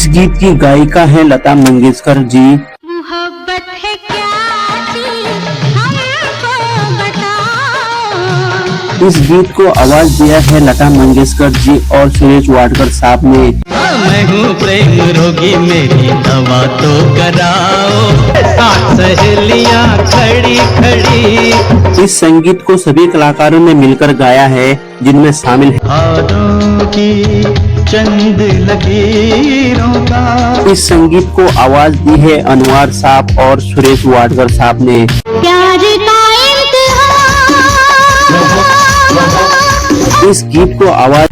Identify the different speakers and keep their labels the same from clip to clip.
Speaker 1: गीत की गायिका है लता मंगेशकर जी।
Speaker 2: मोहब्बत है क्या चीज़ हमको बताओ।
Speaker 1: इस गीत को आवाज दिया है लता मंगेशकर जी और सुरेश वाडकर साहब ने।
Speaker 3: मैं हूँ प्रेम रोगी, मेरी दवा तो कराओ, साथ सहेलियां खड़ी खड़ी।
Speaker 1: इस संगीत को सभी कलाकारों ने मिलकर गाया है, जिनमें शामिल है
Speaker 3: हाथों की चंद लकीरों का।
Speaker 1: इस संगीत को आवाज दी है अनवर साहब और सुरेश वाडकर साहब ने।
Speaker 2: प्यार का इम्तिहान।
Speaker 1: इस गीत को आवाज।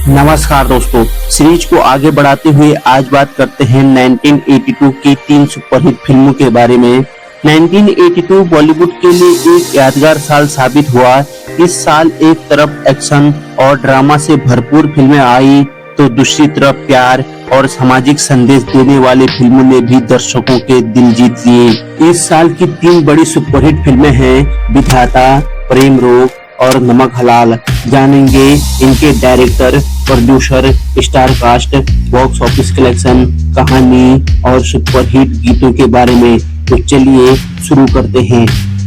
Speaker 1: नमस्कार दोस्तों, सीरीज को आगे बढ़ाते हुए आज बात करते हैं 1982 की 3 सुपरहिट फिल्मों के बारे में। 1982 बॉलीवुड के लिए एक यादगार साल साबित हुआ। इस साल एक तरफ एक्शन और ड्रामा से भरपूर फिल्में आई, तो दूसरी तरफ प्यार और सामाजिक संदेश देने वाली फिल्मों ने भी दर्शकों के दिल जीत लिए। इस साल की 3 बड़ी सुपरहिट फिल्में हैं विधाता, प्रेम रोग और नमक हलाल। जानेंगे इनके director, producer, star cast, box office collection, कहानी और सुपरहिट गीतों के बारे में। तो चलिए शुरू करते हैं।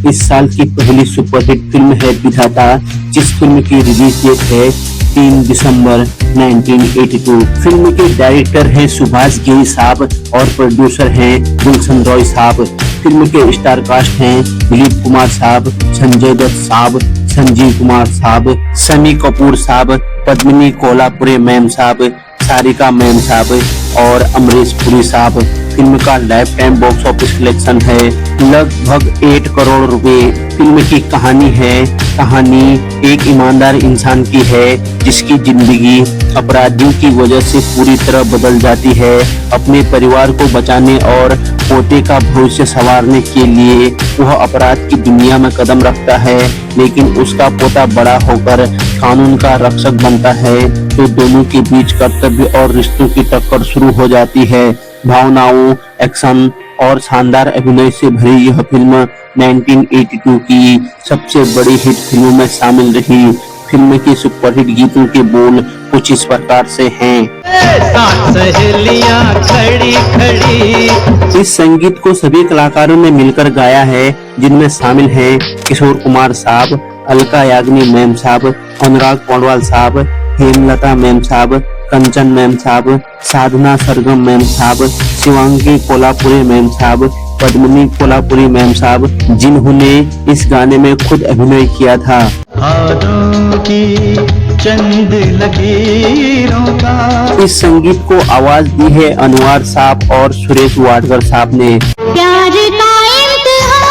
Speaker 1: इस साल की पहली सुपरहिट फिल्म है विधाता, जिस फिल्म की रिलीज डेट है 3 दिसंबर 1982। फिल्म के डायरेक्टर हैं सुभाष गिरी साहब और प्रोड्यूसर हैं गुलशन रॉय साहब। फिल्म के स्टार कास्ट हैं दिलीप कुमार साहब, संजय दत्त साहब, संजीव कुमार साहब, सनी कपूर साहब, पद्मिनी कोल्हापुरे मैम साहब, सारिका मैम साहब और अमरीश पुरी साहब। फिल्म का life time box office collection है लगभग 8 करोड़ रुपए। फिल्म की कहानी एक ईमानदार इंसान की है, जिसकी जिंदगी अपराधियों की वजह से पूरी तरह बदल जाती है। अपने परिवार को बचाने और पोते का भविष्य संवारने के लिए वह अपराध की दुनिया में कदम रखता है, लेकिन उसका पोता बड़ा होकर कानून का रक्षक बनता है, तो दोनों के बीच कर्तव्य और रिश्तों की टक्कर शुरू हो जाती है। भावनाओं, एक्शन और शानदार अभिनय से भरी यह फिल्म 1982 की सबसे बड़ी हिट फिल्मों में शामिल रही। फिल्म के सुपरहिट गीतों के बोल कुछ इस प्रकार से हैं।
Speaker 3: साथ सहेलियां खड़ी खड़ी।
Speaker 1: इस संगीत को सभी कलाकारों ने मिलकर गाया है, जिनमें शामिल हैं किशोर कुमार साहब, अलका याग्निक मैम साहब, अनुराग पौडवाल साहब, हेमलता मैम साहब, कंचन मैम साहब, साधना सरगम मैम साहब, शिवांगी कोल्हापुरे मैम साहब, पद्मिनी कोल्हापुरी मैम साहब, जिन्होंने इस गाने में खुद अभिनय किया था।
Speaker 3: हाथों की चंद लकीरों का।
Speaker 1: इस संगीत को आवाज दी है अनवर साहब और सुरेश वाडकर साहब ने।
Speaker 2: प्यार का इम्तिहान।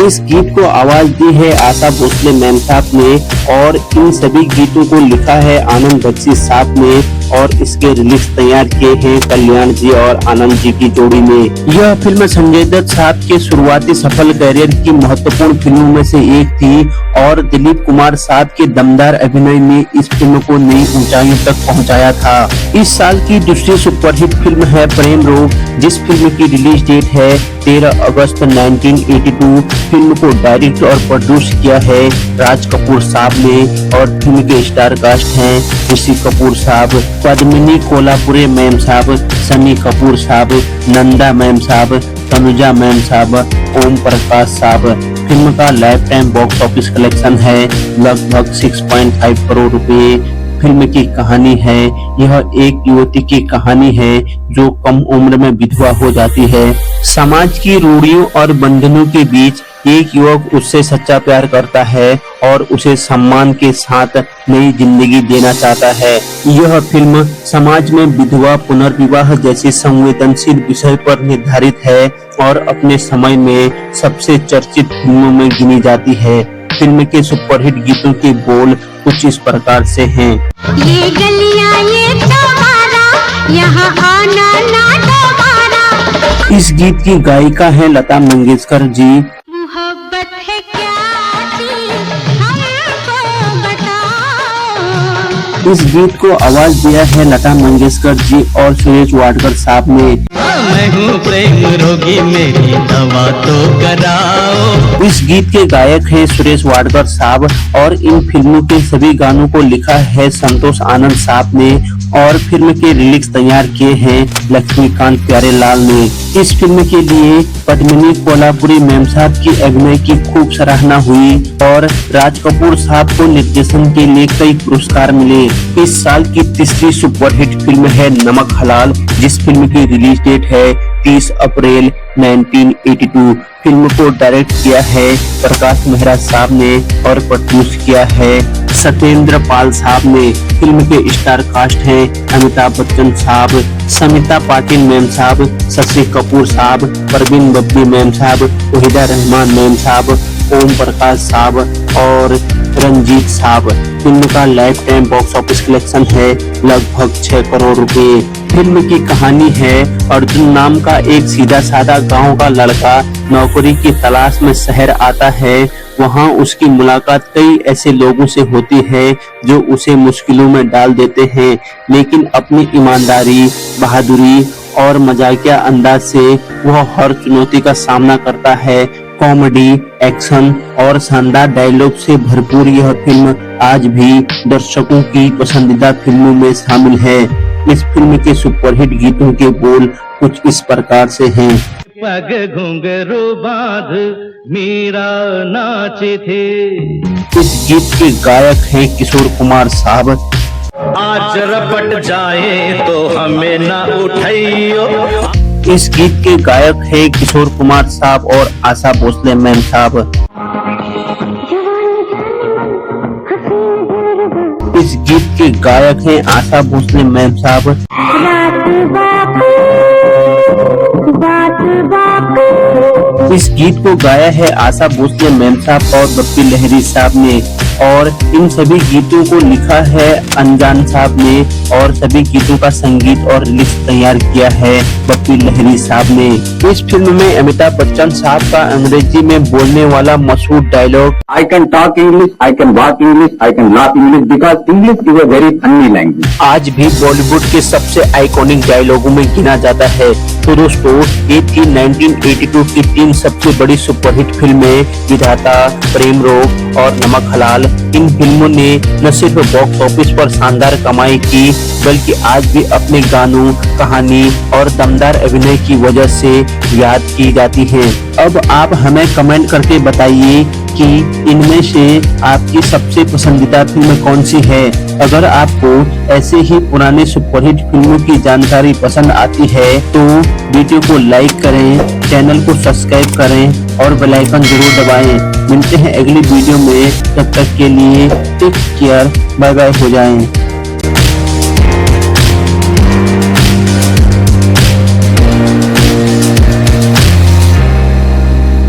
Speaker 1: इस गीत को आवाज दी है आशा भोसले मैम साहब ने और इन सभी गीतों को लिखा है आनंद बख्शी साहब ने और इसके रिलीज तैयार किए हैं कल्याण जी और आनंद जी की जोड़ी ने। यह फिल्म संजय दत्त साहब के शुरुआती सफल करियर की महत्वपूर्ण फिल्मों में से एक थी और दिलीप कुमार साहब के दमदार अभिनय ने इस फिल्म को नई ऊंचाइयों तक पहुंचाया था। इस साल की दूसरी सुपरहिट फिल्म है प्रेम रोग, जिस फिल्म की रिलीज डेट है 13 अगस्त 1982। फिल्म को डायरेक्ट और प्रोड्यूस किया है राज कपूर साहब ने और फिल्म के स्टार कास्ट हैं ऋषि कपूर साहब, पद्मिनी कोल्हापुरे मैम साहब, सनी कपूर साहब, नंदा मैम साहब, तनुजा मैम साहब, ओम प्रकाश साहब। फिल्म का life time box office collection है लगभग 6.5 करोड़ रुपए। फिल्म की कहानी है, यह एक युवती की कहानी है जो कम उम्र में विधवा हो जाती है। समाज की रूढ़ियों और बंधनों के बीच एक युवक उससे सच्चा प्यार करता है और उसे सम्मान के साथ नई जिंदगी देना चाहता है। यह फिल्म समाज में विधवा पुनर्विवाह जैसे संवेदनशील विषय पर निर्धारित है और अपने समय में सबसे चर्चित फिल्मों में गिनी जाती है। फिल्म के सुपरहिट गीतों के बोल कुछ इस प्रकार से हैं।
Speaker 2: ये गलियां ये तुम्हारा, यहाँ आना ना दोबारा।
Speaker 1: इस गीत की गायिका है लता मंगेशकर जी।
Speaker 2: मोहब्बत है क्या चीज़ हमको बताओ।
Speaker 1: इस गीत को आवाज दिया है लता मंगेशकर जी और सुरेश वाडकर साहब ने।
Speaker 3: मैं हूँ प्रेम रोगी, मेरी दवा तो कराओ।
Speaker 1: इस गीत के गायक हैं सुरेश वाडकर साहब और इन फिल्मों के सभी गानों को लिखा है संतोष आनंद साहब ने और फिल्म के लिरिक्स तैयार किए हैं लक्ष्मीकांत प्यारेलाल ने। इस फिल्म के लिए पद्मिनी कोल्हापुरी मैम साहब की अभिनय की खूब सराहना हुई और राज कपूर साहब को निर्देशन के लिए कई पुरस्कार मिले। इस साल की तीसरी सुपरहिट फिल्म है नमक हलाल, जिस फिल्म की रिलीज डेट है 30 अप्रैल 1982। फिल्म को डायरेक्ट किया है प्रकाश मेहरा साहब ने और प्रोड्यूस किया है सत्येंद्र पाल साहब ने। फिल्म के स्टार कास्ट हैं अमिताभ बच्चन साहब, समिता पाटिल मैम साहब, शशि कपूर साहब, परवीन बब्बी मैम साहब, वहीदा रहमान मैम साहब, ओम प्रकाश साहब और रंजीत साहब। फिल्म का life time box office collection है लगभग 6 करोड़ रुपए। फिल्म की कहानी है अर्जुन नाम का एक सीधा साधा गांव का लड़का नौकरी की तलाश में शहर आता है। वहां उसकी मुलाकात कई ऐसे लोगों से होती है जो उसे मुश्किलों में डाल देते हैं, लेकिन अपनी ईमानदारी, बहादुरी और मजाकिया अंदाज से वह हर चुनौती का सामना करता है। कॉमेडी, एक्शन और शानदार डायलॉग से भरपूर यह फिल्म आज भी दर्शकों की पसंदीदा फिल्मों में शामिल है। इस फिल्म के सुपरहिट गीतों के बोल कुछ इस प्रकार से हैं।
Speaker 3: पग घुंघरू बांध मीरा नाचे थे।
Speaker 1: इस गीत के गायक हैं किशोर कुमार साहब।
Speaker 3: आज रपट जाए तो हमें ना उठाइयो।
Speaker 1: इस गीत के गायक हैं किशोर कुमार साहब और आशा भोसले मैम साहब। इस गीत के गायक हैं आशा भोसले मैम साहब। इस गीत को गाया है आशा भोसले मैम साहब और बप्पी लहरी साहब ने और इन सभी गीतों को लिखा है अनजान साहब ने और सभी गीतों का संगीत और लिरिक्स तैयार किया है बप्पी लहरी साहब ने। इस फिल्म में अमिताभ बच्चन साहब का अंग्रेजी में बोलने वाला मशहूर dialogue
Speaker 4: I can talk English, I can walk English, I can laugh English because English is a very funny language.
Speaker 1: आज भी बॉलीवुड के सबसे आइकॉनिक डायलॉगों में गिना जाता है। तो दोस्तों, ये थी 1982 की 3 सबसे बड़ी सुपरहिट फिल्में विधाता, प्रेम रोग और नमक हलाल। इन फिल्मों ने न सिर्फ बॉक्स ऑफिस पर शानदार कमाई की, बल्कि आज भी अपने गानों, कहानी और दमदार अभिनय की वजह से याद की जाती हैं। अब आप हमें कमेंट करके बताइए कि इनमें से आपकी सबसे पसंदीदा फिल्म कौन सी है। अगर आपको ऐसे ही पुराने सुपरहिट फिल्मों की जानकारी पसंद आती है तो वीडियो को लाइक करें, चैनल को सब्सक्राइब करें और बेल आइकन जरूर दबाएं। मिलते हैं अगली वीडियो में, तब तक के लिए टेक केयर, बाय बाय हो जाएं।